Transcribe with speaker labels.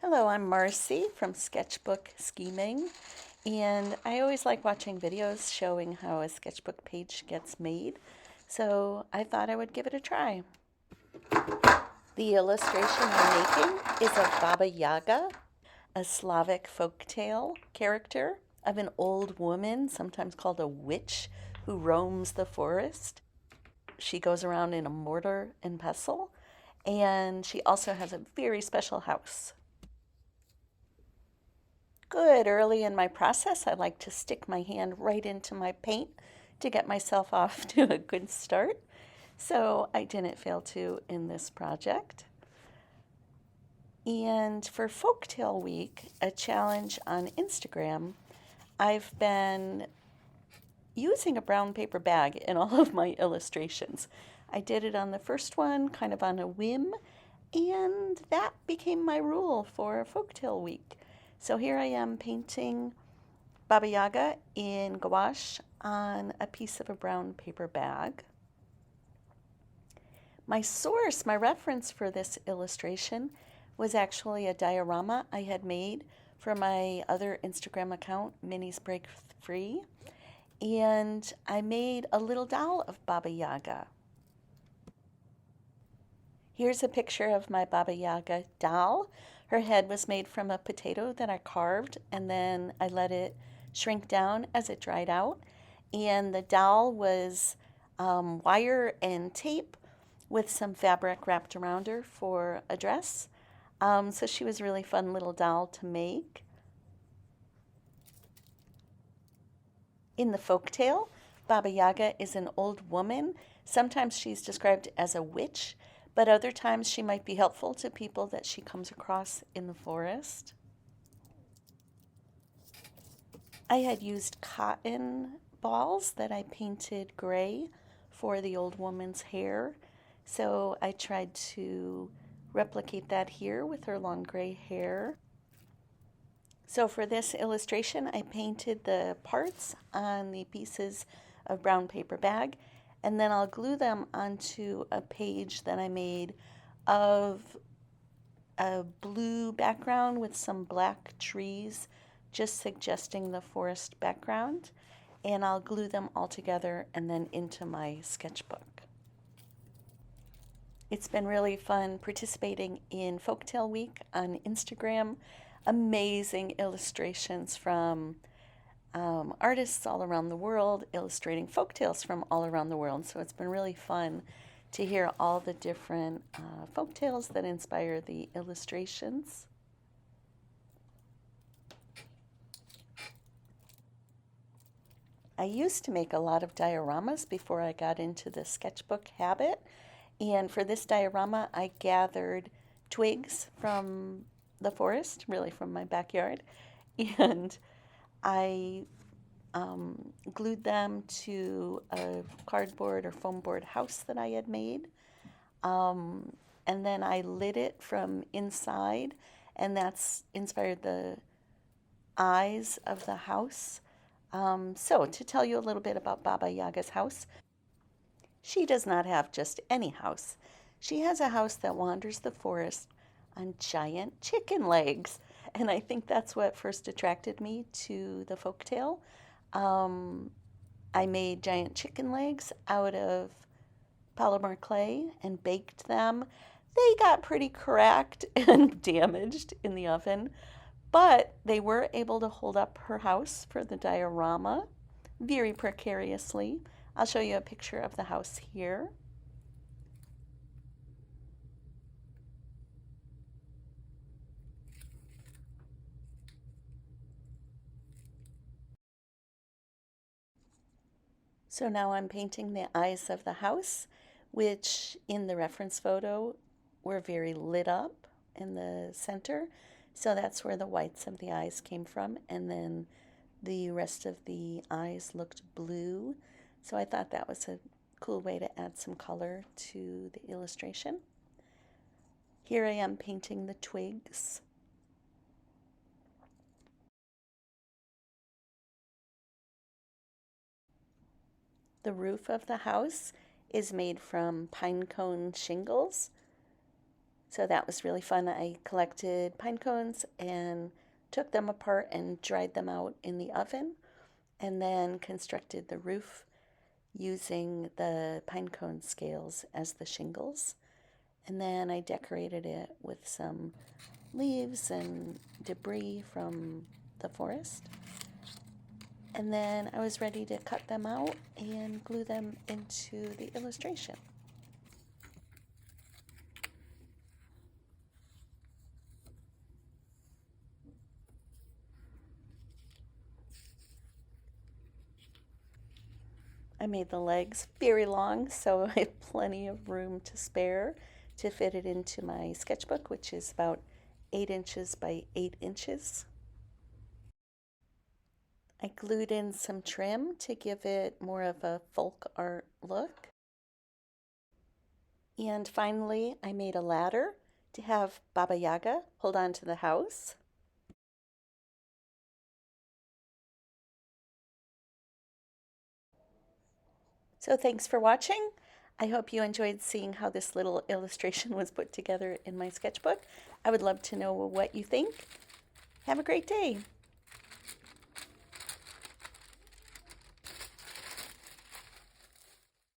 Speaker 1: Hello, I'm Marcy from Sketchbook Scheming, and I always like watching videos showing how a sketchbook page gets made, so I thought I would give it a try. The illustration I'm making is of Baba Yaga, a Slavic folktale character of an old woman, sometimes called a witch, who roams the forest. She goes around in a mortar and pestle, and she also has a very special house. Good. Early in my process, I like to stick my hand right into my paint to get myself off to a good start. So I didn't fail to in this project. And for Folktale Week, a challenge on Instagram, I've been using a brown paper bag in all of my illustrations. I did it on the first one, kind of on a whim, and that became my rule for Folktale Week. So here I am painting Baba Yaga in gouache on a piece of a brown paper bag. My source, my reference for this illustration was actually a diorama I had made for my other Instagram account, Minnie's Break Free, and I made a little doll of Baba Yaga. Here's a picture of my Baba Yaga doll. Her head was made from a potato that I carved, and then I let it shrink down as it dried out. And the doll was wire and tape with some fabric wrapped around her for a dress. So she was a really fun little doll to make. In the folktale, Baba Yaga is an old woman. Sometimes she's described as a witch, but other times she might be helpful to people that she comes across in the forest. I had used cotton balls that I painted gray for the old woman's hair, so I tried to replicate that here with her long gray hair. So for this illustration, I painted the parts on the pieces of brown paper bag, and then I'll glue them onto a page that I made of a blue background with some black trees, just suggesting the forest background. And I'll glue them all together and then into my sketchbook. It's been really fun participating in Folktale Week on Instagram. Amazing illustrations from artists all around the world illustrating folktales from all around the world. So it's been really fun to hear all the different folktales that inspire the illustrations. I used to make a lot of dioramas before I got into the sketchbook habit. And for this diorama, I gathered twigs from the forest, really from my backyard, and I glued them to a cardboard or foam board house that I had made. And then I lit it from inside, and that's inspired the eyes of the house. So, to tell you a little bit about Baba Yaga's house, she does not have just any house. She has a house that wanders the forest on giant chicken legs. And I think that's what first attracted me to the folktale. Um, I made giant chicken legs out of polymer clay and baked them. They got pretty cracked and damaged in the oven, but they were able to hold up her house for the diorama very precariously. I'll show you a picture of the house here. So now I'm painting the eyes of the house, which in the reference photo were very lit up in the center. So that's where the whites of the eyes came from. And then the rest of the eyes looked blue. So I thought that was a cool way to add some color to the illustration. Here I am painting the twigs. The roof of the house is made from pine cone shingles. So that was really fun. I collected pine cones and took them apart and dried them out in the oven, and then constructed the roof using the pine cone scales as the shingles. And then I decorated it with some leaves and debris from the forest. And then I was ready to cut them out and glue them into the illustration. I made the legs very long, so I have plenty of room to spare to fit it into my sketchbook, which is about 8 inches by 8 inches. I glued in some trim to give it more of a folk art look. And finally, I made a ladder to have Baba Yaga hold on to the house. So thanks for watching. I hope you enjoyed seeing how this little illustration was put together in my sketchbook. I would love to know what you think. Have a great day.